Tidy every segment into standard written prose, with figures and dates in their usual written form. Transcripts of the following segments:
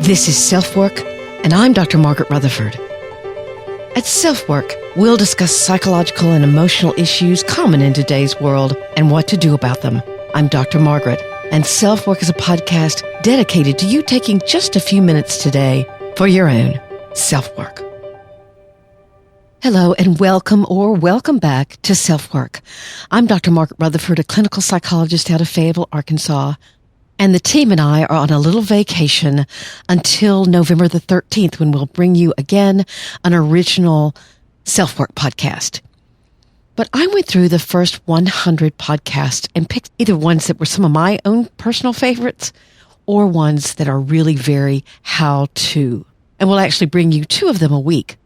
This is SelfWork, and I'm Dr. Margaret Rutherford. At SelfWork, we'll discuss psychological and emotional issues common in today's world and what to do about them. I'm Dr. Margaret, and SelfWork is a podcast dedicated to you taking just a few minutes today for your own self-work. Hello and welcome back to SelfWork. I'm Dr. Margaret Rutherford, a clinical psychologist out of Fayetteville, Arkansas, and the team and I are on a little vacation until November the 13th, when we'll bring you again an original SelfWork podcast. But I went through the first 100 podcasts and picked either ones that were some of my own personal favorites or ones that are really very how-to. And we'll actually bring you 2 of them a week,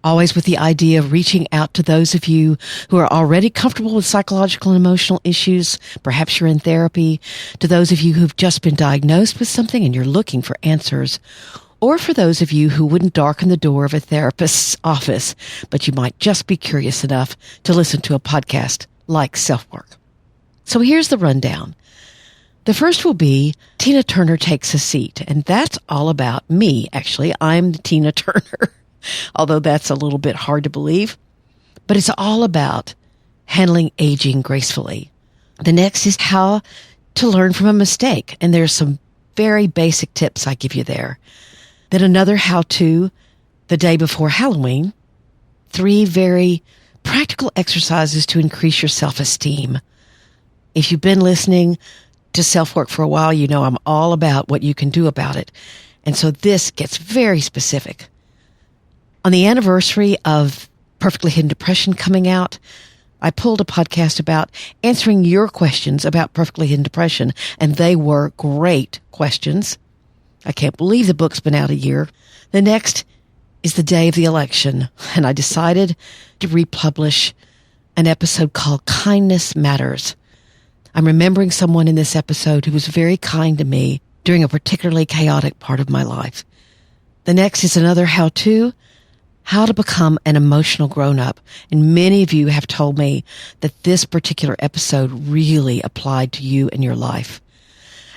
always with the idea of reaching out to those of you who are already comfortable with psychological and emotional issues. Perhaps you're in therapy, to those of you who've just been diagnosed with something and you're looking for answers, or for those of you who wouldn't darken the door of a therapist's office, but you might just be curious enough to listen to a podcast like SelfWork. So here's the rundown. The first will be Tina Turner Takes a Seat, and that's all about me, actually. I'm Tina Turner. Although that's a little bit hard to believe. But it's all about handling aging gracefully. The next is how to learn from a mistake. And there's some very basic tips I give you there. Then another how-to the day before Halloween. 3 very practical exercises to increase your self-esteem. If you've been listening to SelfWork for a while, you know I'm all about what you can do about it. And so this gets very specific. On the anniversary of Perfectly Hidden Depression coming out, I pulled a podcast about answering your questions about Perfectly Hidden Depression, and they were great questions. I can't believe the book's been out a year. The next is the day of the election, and I decided to republish an episode called Kindness Matters. I'm remembering someone in this episode who was very kind to me during a particularly chaotic part of my life. The next is another how-to become an emotional grown-up. And many of you have told me that this particular episode really applied to you in your life.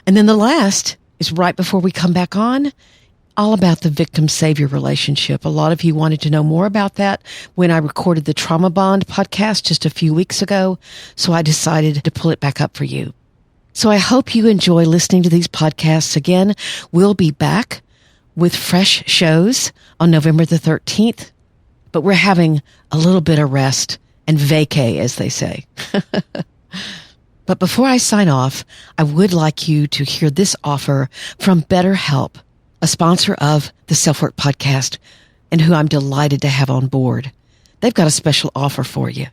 And then the last is right before we come back on, all about the victim-savior relationship. A lot of you wanted to know more about that when I recorded the Trauma Bond podcast just a few weeks ago, so I decided to pull it back up for you. So I hope you enjoy listening to these podcasts. Again, we'll be back with fresh shows on November the 13th, but we're having a little bit of rest and vacay, as they say. But before I sign off, I would like you to hear this offer from BetterHelp, a sponsor of the SelfWork podcast and who I'm delighted to have on board. They've got a special offer for you.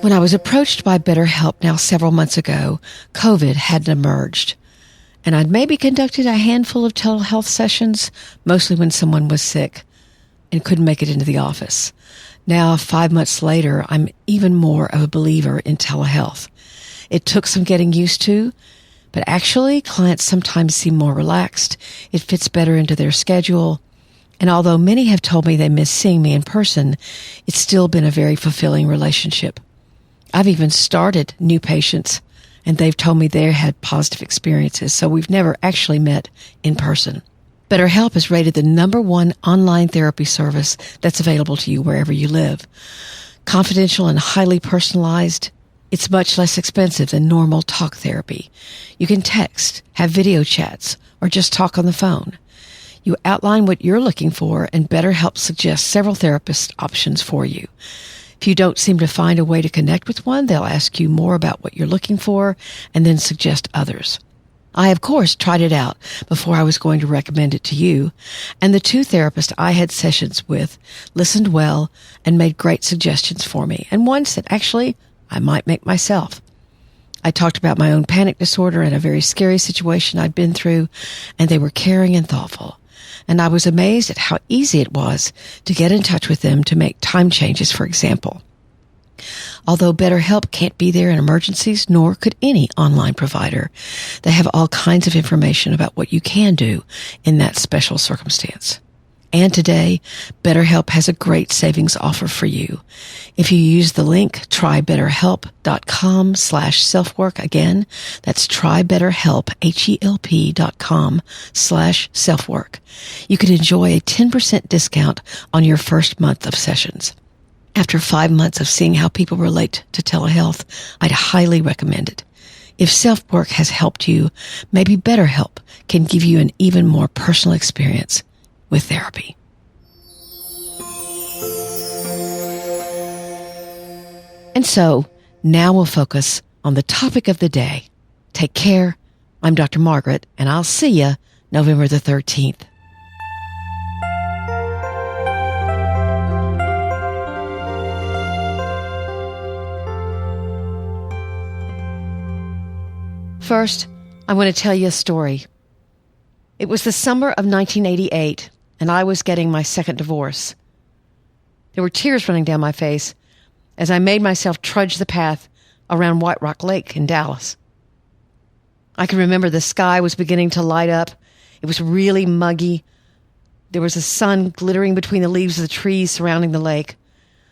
When I was approached by BetterHelp now several months ago, COVID hadn't emerged, and I'd maybe conducted a handful of telehealth sessions, mostly when someone was sick and couldn't make it into the office. Now, 5 months later, I'm even more of a believer in telehealth. It took some getting used to, but actually, clients sometimes seem more relaxed. It fits better into their schedule. And although many have told me they miss seeing me in person, it's still been a very fulfilling relationship. I've even started new patients, and they've told me they had positive experiences, so we've never actually met in person. BetterHelp is rated the #1 online therapy service that's available to you wherever you live. Confidential and highly personalized, it's much less expensive than normal talk therapy. You can text, have video chats, or just talk on the phone. You outline what you're looking for, and BetterHelp suggests several therapist options for you. If you don't seem to find a way to connect with one, they'll ask you more about what you're looking for and then suggest others. I, of course, tried it out before I was going to recommend it to you, and the 2 therapists I had sessions with listened well and made great suggestions for me, and ones that actually I might make myself. I talked about my own panic disorder and a very scary situation I'd been through, and they were caring and thoughtful. And I was amazed at how easy it was to get in touch with them to make time changes, for example. Although BetterHelp can't be there in emergencies, nor could any online provider, they have all kinds of information about what you can do in that special circumstance. And today, BetterHelp has a great savings offer for you. If you use the link trybetterhelp.com/selfwork, again, that's trybetterhelp, HELP.com/selfwork, you could enjoy a 10% discount on your first month of sessions. After 5 months of seeing how people relate to telehealth, I'd highly recommend it. If SelfWork has helped you, maybe BetterHelp can give you an even more personal experience with therapy. And so, now we'll focus on the topic of the day. Take care. I'm Dr. Margaret, and I'll see you November the 13th. First, I want to tell you a story. It was the summer of 1988, and I was getting my second divorce. There were tears running down my face as I made myself trudge the path around White Rock Lake in Dallas. I can remember the sky was beginning to light up. It was really muggy. There was a sun glittering between the leaves of the trees surrounding the lake.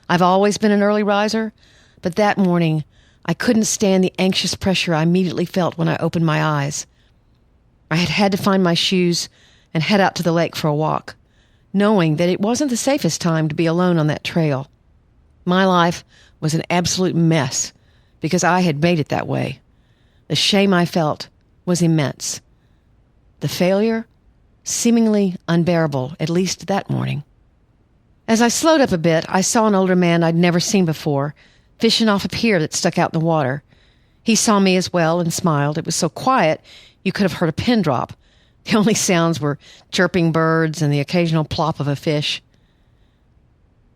I've always been an early riser, but that morning I couldn't stand the anxious pressure I immediately felt when I opened my eyes. I had to find my shoes and head out to the lake for a walk, knowing that it wasn't the safest time to be alone on that trail. My life was an absolute mess because I had made it that way. The shame I felt was immense. The failure, seemingly unbearable, at least that morning. As I slowed up a bit, I saw an older man I'd never seen before, fishing off a pier that stuck out in the water. He saw me as well and smiled. It was so quiet, you could have heard a pin drop. The only sounds were chirping birds and the occasional plop of a fish.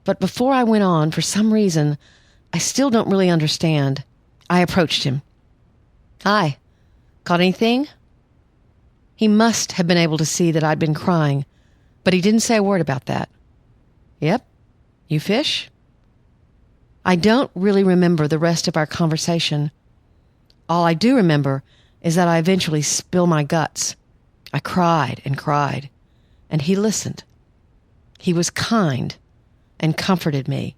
But before I went on, for some reason, I still don't really understand, I approached him. "Hi, caught anything?" He must have been able to see that I'd been crying, but he didn't say a word about that. "Yep, you fish?" I don't really remember the rest of our conversation. All I do remember is that I eventually spilled my guts. I cried, and he listened. He was kind and comforted me.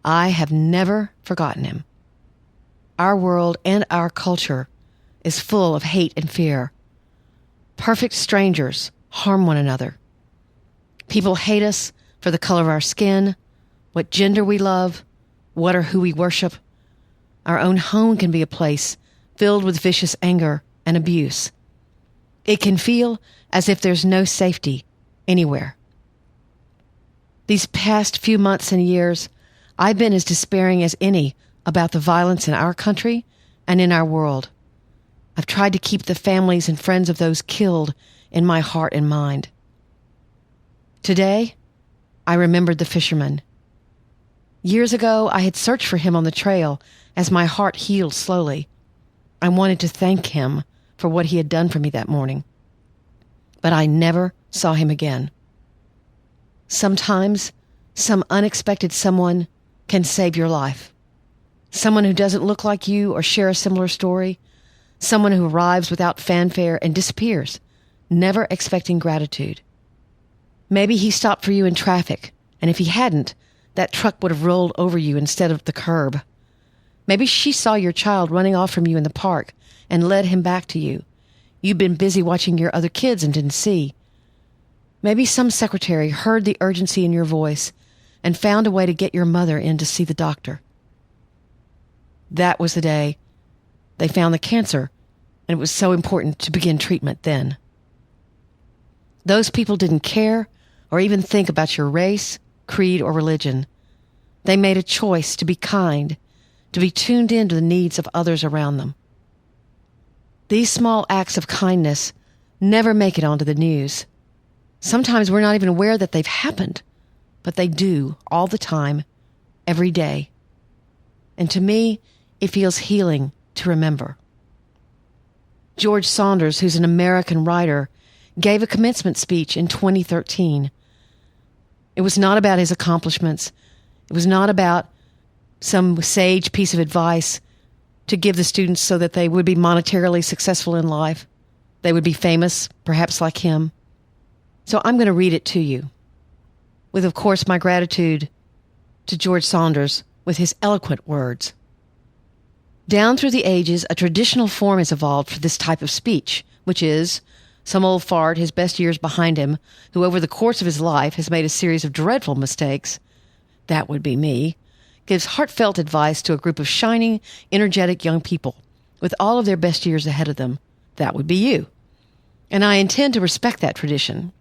I have never forgotten him. Our world and our culture is full of hate and fear. Perfect strangers harm one another. People hate us for the color of our skin, what gender we love, what or who we worship. Our own home can be a place filled with vicious anger and abuse. It can feel as if there's no safety anywhere. These past few months and years, I've been as despairing as any about the violence in our country and in our world. I've tried to keep the families and friends of those killed in my heart and mind. Today, I remembered the fisherman. Years ago, I had searched for him on the trail as my heart healed slowly. I wanted to thank him for what he had done for me that morning. But I never saw him again. Sometimes, some unexpected someone can save your life. Someone who doesn't look like you or share a similar story. Someone who arrives without fanfare and disappears, never expecting gratitude. Maybe he stopped for you in traffic, and if he hadn't, that truck would have rolled over you instead of the curb. Maybe she saw your child running off from you in the park and led him back to you. You'd been busy watching your other kids and didn't see. Maybe some secretary heard the urgency in your voice and found a way to get your mother in to see the doctor. That was the day they found the cancer, and it was so important to begin treatment then. Those people didn't care or even think about your race, creed, or religion. They made a choice to be kind, to be tuned in to the needs of others around them. These small acts of kindness never make it onto the news. Sometimes we're not even aware that they've happened, but they do all the time, every day. And to me, it feels healing to remember. George Saunders, who's an American writer, gave a commencement speech in 2013. It was not about his accomplishments. It was not about some sage piece of advice to give the students so that they would be monetarily successful in life. They would be famous, perhaps like him. So I'm going to read it to you. With, of course, my gratitude to George Saunders with his eloquent words. Down through the ages, a traditional form has evolved for this type of speech, which is some old fart, his best years behind him, who over the course of his life has made a series of dreadful mistakes, that would be me, gives heartfelt advice to a group of shining, energetic young people with all of their best years ahead of them, that would be you. And I intend to respect that tradition.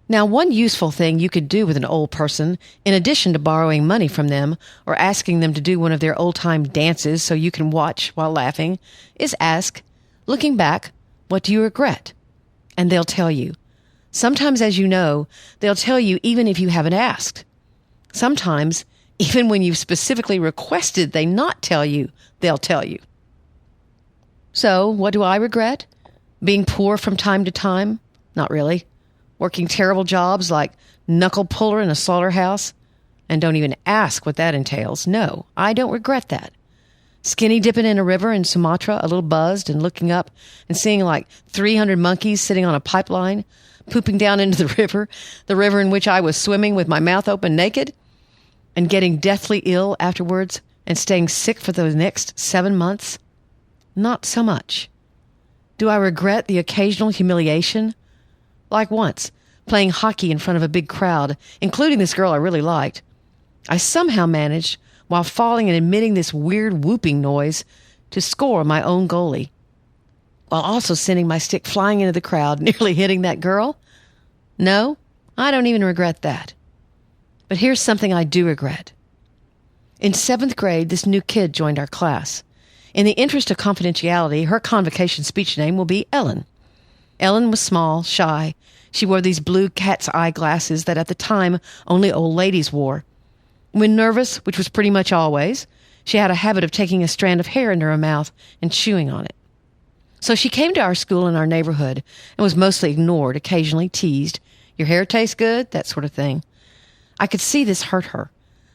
Now, one useful thing you could do with an old person, in addition to borrowing money from them or asking them to do one of their old-time dances so you can watch while laughing, is ask, looking back, what do you regret? And they'll tell you. Sometimes, as you know, they'll tell you even if you haven't asked. Sometimes, even when you've specifically requested they not tell you, they'll tell you. So, what do I regret? Being poor from time to time? Not really. Working terrible jobs like knuckle puller in a slaughterhouse? And don't even ask what that entails. No, I don't regret that. Skinny dipping in a river in Sumatra, a little buzzed and looking up and seeing like 300 monkeys sitting on a pipeline, pooping down into the river in which I was swimming with my mouth open naked, and getting deathly ill afterwards and staying sick for those next 7 months? Not so much. Do I regret the occasional humiliation? Like once, playing hockey in front of a big crowd, including this girl I really liked. I somehow managed, while falling and emitting this weird whooping noise, to score my own goalie, while also sending my stick flying into the crowd, nearly hitting that girl. No, I don't even regret that. But here's something I do regret. In 7th grade, this new kid joined our class. In the interest of confidentiality, her convocation speech name will be Ellen. Ellen was small, shy. She wore these blue cat's eye glasses that at the time only old ladies wore. When nervous, which was pretty much always, she had a habit of taking a strand of hair into her mouth and chewing on it. So she came to our school in our neighborhood and was mostly ignored, occasionally teased. Your hair tastes good, that sort of thing. I could see this hurt her.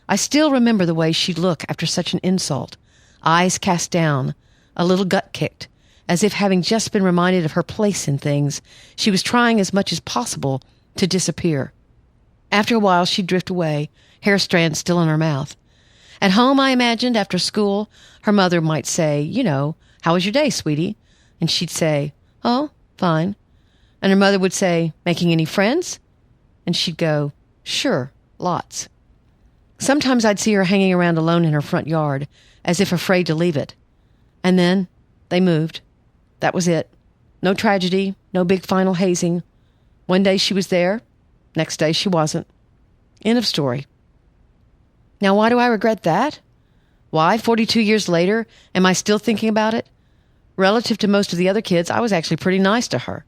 I still remember the way she'd look after such an insult. Eyes cast down, a little gut kicked, as if having just been reminded of her place in things, she was trying as much as possible to disappear. After a while, she'd drift away, hair strands still in her mouth. At home, I imagined, after school, her mother might say, how was your day, sweetie? And she'd say, oh, fine. And her mother would say, making any friends? And she'd go, sure, lots. Sometimes I'd see her hanging around alone in her front yard, as if afraid to leave it. And then they moved. That was it. No tragedy, no big final hazing. One day she was there, next day she wasn't. End of story. Now, why do I regret that? Why, 42 years later, am I still thinking about it? Relative to most of the other kids, I was actually pretty nice to her.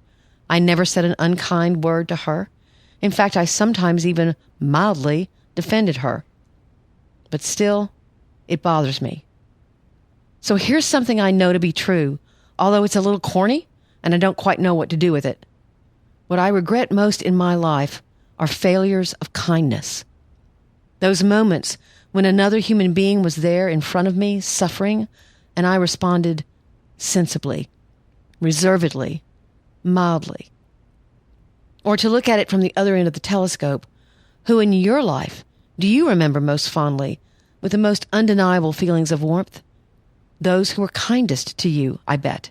I never said an unkind word to her. In fact, I sometimes even mildly defended her. But still, it bothers me. So here's something I know to be true, although it's a little corny, and I don't quite know what to do with it. What I regret most in my life are failures of kindness. Those moments when another human being was there in front of me, suffering, and I responded sensibly, reservedly, mildly. Or to look at it from the other end of the telescope, who in your life do you remember most fondly, with the most undeniable feelings of warmth? Those who were kindest to you, I bet.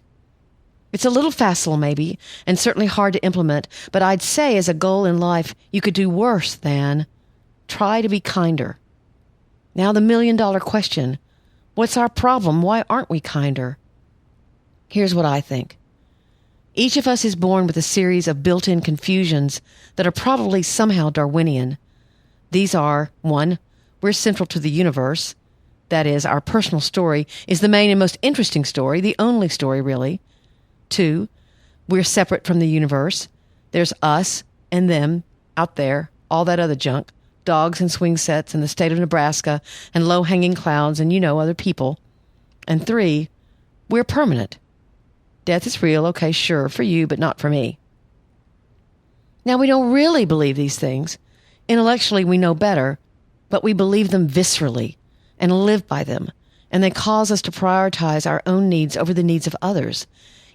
It's a little facile, maybe, and certainly hard to implement, but I'd say as a goal in life, you could do worse than try to be kinder. Now the million-dollar question, what's our problem? Why aren't we kinder? Here's what I think. Each of us is born with a series of built-in confusions that are probably somehow Darwinian. These are, 1, we're central to the universe. That is, our personal story is the main and most interesting story, the only story, really. 2, we're separate from the universe. There's us and them out there, all that other junk, dogs and swing sets and the state of Nebraska and low-hanging clouds and, other people. And 3, we're permanent. Death is real, okay, sure, for you, but not for me. Now, we don't really believe these things. Intellectually, we know better, but we believe them viscerally and live by them, and they cause us to prioritize our own needs over the needs of others,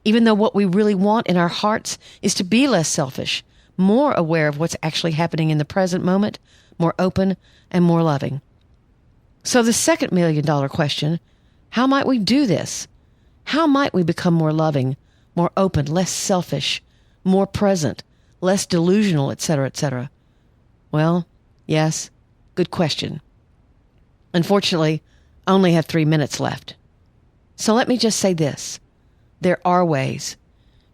even though what we really want in our hearts is to be less selfish, more aware of what's actually happening in the present moment, more open, and more loving. So the second million-dollar question, how might we do this? How might we become more loving, more open, less selfish, more present, less delusional, etc., etc.? Well, yes, good question. Unfortunately, I only have 3 minutes left. So let me just say this. There are ways.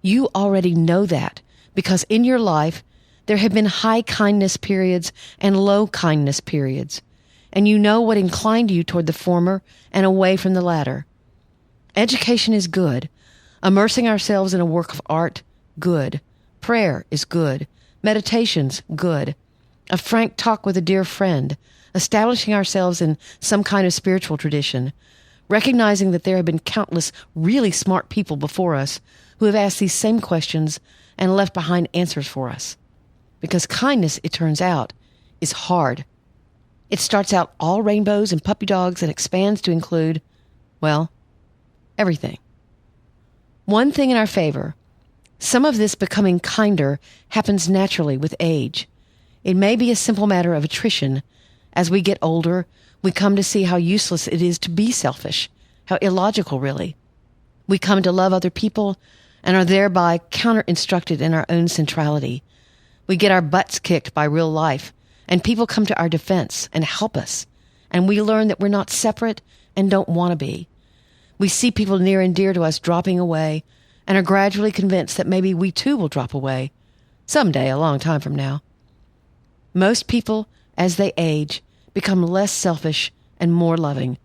You already know that because in your life, there have been high kindness periods and low kindness periods, and you know what inclined you toward the former and away from the latter. Education is good. Immersing ourselves in a work of art, good. Prayer is good. Meditation's good. A frank talk with a dear friend. Establishing ourselves in some kind of spiritual tradition. Recognizing that there have been countless really smart people before us who have asked these same questions and left behind answers for us. Because kindness, it turns out, is hard. It starts out all rainbows and puppy dogs and expands to include, well, everything. One thing in our favor, some of this becoming kinder happens naturally with age. It may be a simple matter of attrition. As we get older, we come to see how useless it is to be selfish, how illogical, really. We come to love other people and are thereby counter-instructed in our own centrality. We get our butts kicked by real life, and people come to our defense and help us, and we learn that we're not separate and don't want to be. We see people near and dear to us dropping away and are gradually convinced that maybe we too will drop away, someday, a long time from now. Most people, as they age, become less selfish and more loving.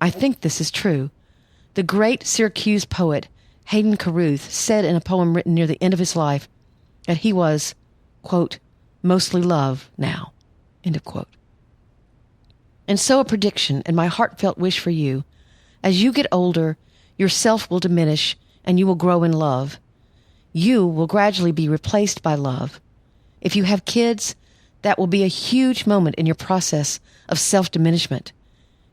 I think this is true. The great Syracuse poet Hayden Carruth said in a poem written near the end of his life that he was, quote, mostly love now, end of quote. And so a prediction and my heartfelt wish for you, as you get older, your self will diminish and you will grow in love. You will gradually be replaced by love. If you have kids, that will be a huge moment in your process of self-diminishment.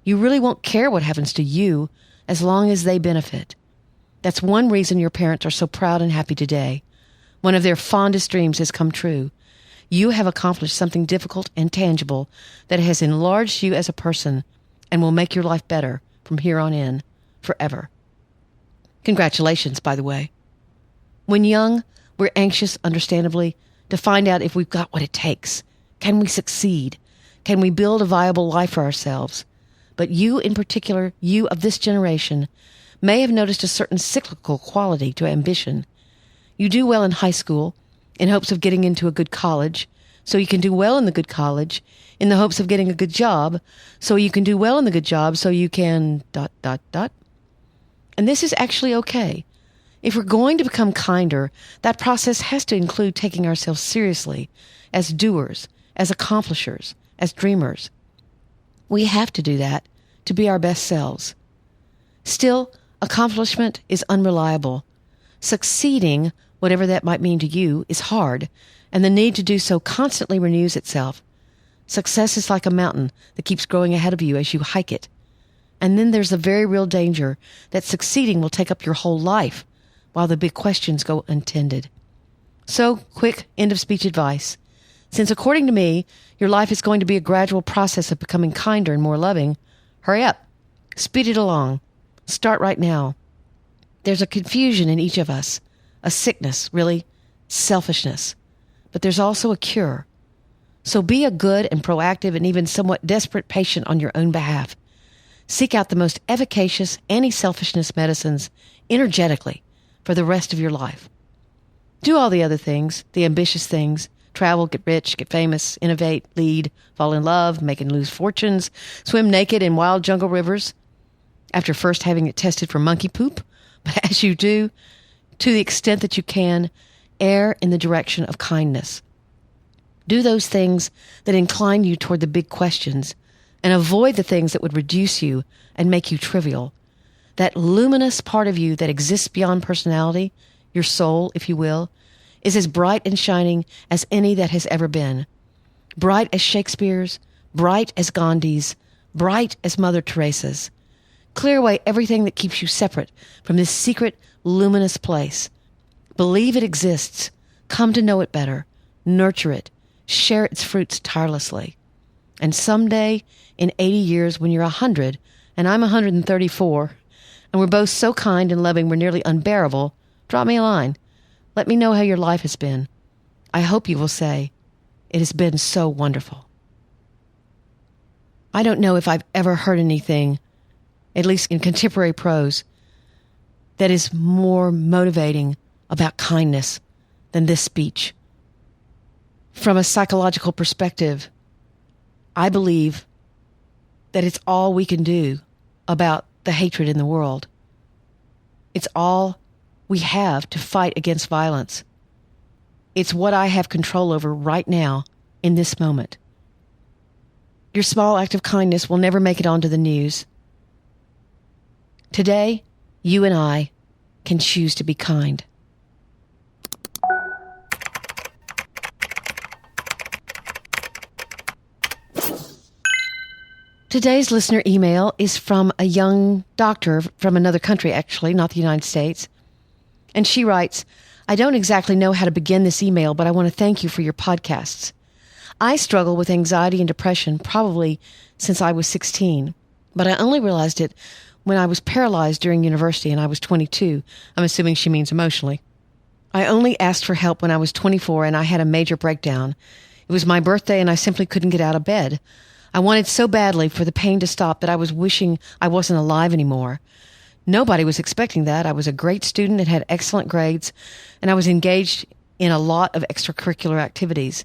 You really won't care what happens to you as long as they benefit. That's one reason your parents are so proud and happy today. One of their fondest dreams has come true. You have accomplished something difficult and tangible that has enlarged you as a person and will make your life better from here on in, forever. Congratulations, by the way. When young, we're anxious, understandably, to find out if we've got what it takes. Can we succeed? Can we build a viable life for ourselves? But you in particular, you of this generation, may have noticed a certain cyclical quality to ambition. You do well in high school in hopes of getting into a good college, so you can do well in the good college, in the hopes of getting a good job, so you can do well in the good job, so you can ... And this is actually okay. If we're going to become kinder, that process has to include taking ourselves seriously as doers, as accomplishers, as dreamers. We have to do that to be our best selves. Still, accomplishment is unreliable. Succeeding, whatever that might mean to you, is hard, and the need to do so constantly renews itself. Success is like a mountain that keeps growing ahead of you as you hike it. And then there's the very real danger that succeeding will take up your whole life while the big questions go untended. So, quick end-of-speech advice. Since according to me, your life is going to be a gradual process of becoming kinder and more loving, hurry up. Speed it along. Start right now. There's a confusion in each of us, a sickness, really, selfishness. But there's also a cure. So be a good and proactive and even somewhat desperate patient on your own behalf. Seek out the most efficacious anti-selfishness medicines energetically for the rest of your life. Do all the other things, the ambitious things. Travel, get rich, get famous, innovate, lead, fall in love, make and lose fortunes, swim naked in wild jungle rivers, after first having it tested for monkey poop. But as you do, to the extent that you can, err in the direction of kindness. Do those things that incline you toward the big questions, and avoid the things that would reduce you and make you trivial. That luminous part of you that exists beyond personality, your soul, if you will, is as bright and shining as any that has ever been. Bright as Shakespeare's, bright as Gandhi's, bright as Mother Teresa's. Clear away everything that keeps you separate from this secret, luminous place. Believe it exists. Come to know it better. nurture it, share its fruits tirelessly. And someday, in 80 years, when you're 100, and I'm 134, and we're both so kind and loving we're nearly unbearable, drop me a line. Let me know how your life has been. I hope you will say, it has been so wonderful. I don't know if I've ever heard anything, at least in contemporary prose, that is more motivating about kindness than this speech. From a psychological perspective, I believe that it's all we can do about the hatred in the world. It's all we have to fight against violence. It's what I have control over right now, in this moment. Your small act of kindness will never make it onto the news. Today, you and I can choose to be kind. Today's listener email is from a young doctor from another country, actually, not the United States. And she writes, I don't exactly know how to begin this email, but I want to thank you for your podcasts. I struggle with anxiety and depression probably since I was 16, but I only realized it when I was paralyzed during university and I was 22. I'm assuming she means emotionally. I only asked for help when I was 24 and I had a major breakdown. It was my birthday and I simply couldn't get out of bed. I wanted so badly for the pain to stop that I was wishing I wasn't alive anymore. Nobody was expecting that. I was a great student and had excellent grades, and I was engaged in a lot of extracurricular activities.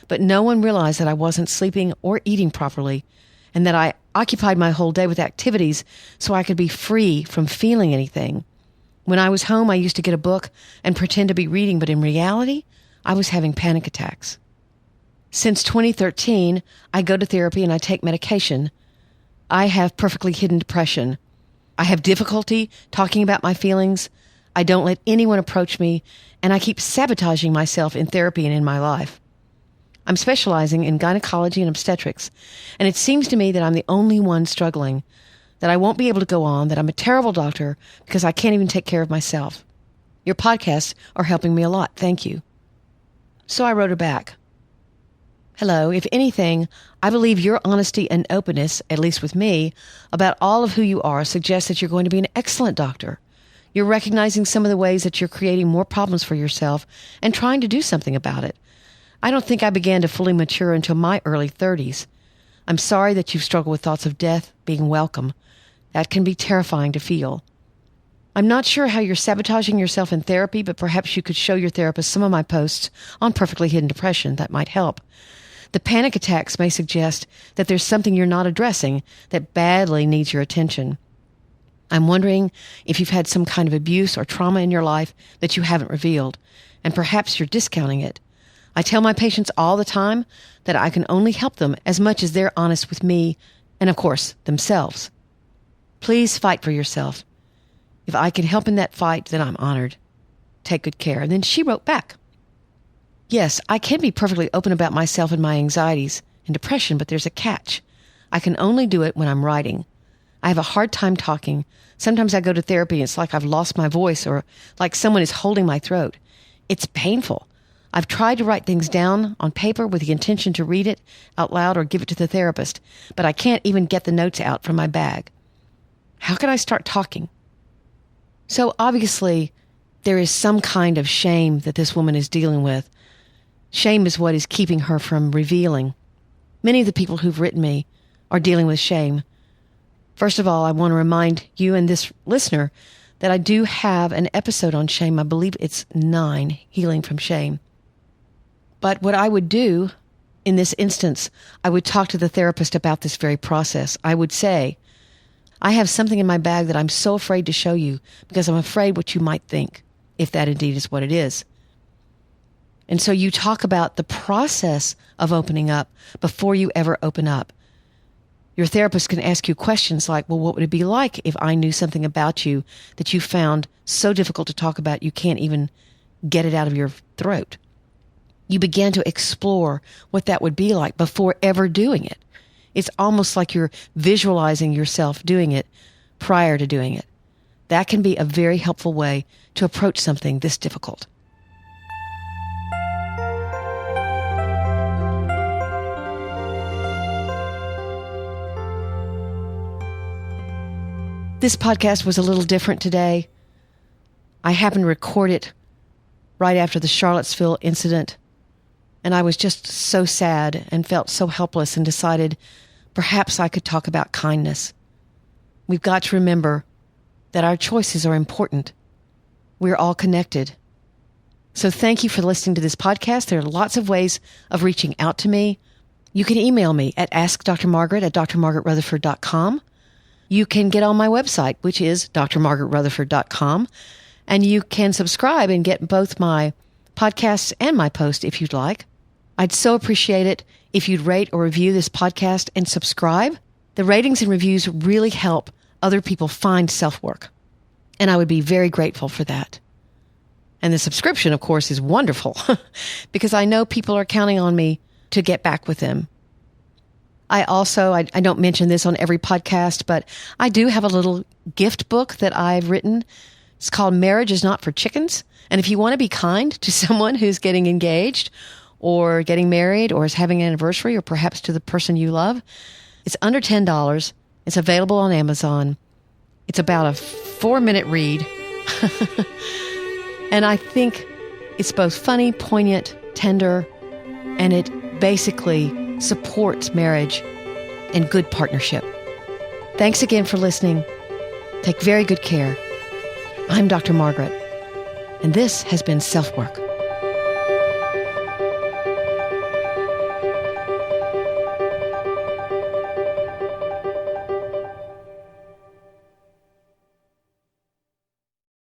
But no one realized that I wasn't sleeping or eating properly, and that I occupied my whole day with activities so I could be free from feeling anything. When I was home, I used to get a book and pretend to be reading, but in reality, I was having panic attacks. Since 2013, I go to therapy and I take medication. I have perfectly hidden depression. I have difficulty talking about my feelings. I don't let anyone approach me, and I keep sabotaging myself in therapy and in my life. I'm specializing in gynecology and obstetrics, and it seems to me that I'm the only one struggling, that I won't be able to go on, that I'm a terrible doctor because I can't even take care of myself. Your podcasts are helping me a lot. Thank you. So I wrote her back. Hello. If anything, I believe your honesty and openness, at least with me, about all of who you are suggests that you're going to be an excellent doctor. You're recognizing some of the ways that you're creating more problems for yourself and trying to do something about it. I don't think I began to fully mature until my early 30s. I'm sorry that you've struggled with thoughts of death being welcome. That can be terrifying to feel. I'm not sure how you're sabotaging yourself in therapy, but perhaps you could show your therapist some of my posts on perfectly hidden depression. That might help. The panic attacks may suggest that there's something you're not addressing that badly needs your attention. I'm wondering if you've had some kind of abuse or trauma in your life that you haven't revealed, and perhaps you're discounting it. I tell my patients all the time that I can only help them as much as they're honest with me and, of course, themselves. Please fight for yourself. If I can help in that fight, then I'm honored. Take good care. And then she wrote back. Yes, I can be perfectly open about myself and my anxieties and depression, but there's a catch. I can only do it when I'm writing. I have a hard time talking. Sometimes I go to therapy and it's like I've lost my voice or like someone is holding my throat. It's painful. I've tried to write things down on paper with the intention to read it out loud or give it to the therapist, but I can't even get the notes out from my bag. How can I start talking? So obviously, there is some kind of shame that this woman is dealing with. Shame is what is keeping her from revealing. Many of the people who've written me are dealing with shame. First of all, I want to remind you and this listener that I do have an episode on shame. I believe it's 9, Healing from Shame. But what I would do in this instance, I would talk to the therapist about this very process. I would say, I have something in my bag that I'm so afraid to show you because I'm afraid what you might think, if that indeed is what it is. And so you talk about the process of opening up before you ever open up. Your therapist can ask you questions like, well, what would it be like if I knew something about you that you found so difficult to talk about you can't even get it out of your throat? You begin to explore what that would be like before ever doing it. It's almost like you're visualizing yourself doing it prior to doing it. That can be a very helpful way to approach something this difficult. This podcast was a little different today. I happened to record it right after the Charlottesville incident, and I was just so sad and felt so helpless and decided perhaps I could talk about kindness. We've got to remember that our choices are important. We're all connected. So thank you for listening to this podcast. There are lots of ways of reaching out to me. You can email me at askdrmargaret@drmargaretrutherford.com. You can get on my website, which is drmargaretrutherford.com, and you can subscribe and get both my podcasts and my post if you'd like. I'd so appreciate it if you'd rate or review this podcast and subscribe. The ratings and reviews really help other people find SelfWork, and I would be very grateful for that. And the subscription, of course, is wonderful because I know people are counting on me to get back with them. I don't mention this on every podcast, but I do have a little gift book that I've written. It's called Marriage is Not for Chickens. And if you want to be kind to someone who's getting engaged or getting married or is having an anniversary or perhaps to the person you love, it's under $10. It's available on Amazon. It's about a 4-minute read. And I think it's both funny, poignant, tender, and it basically supports marriage and good partnership. Thanks again for listening. Take very good care. I'm Dr. Margaret, and this has been SelfWork.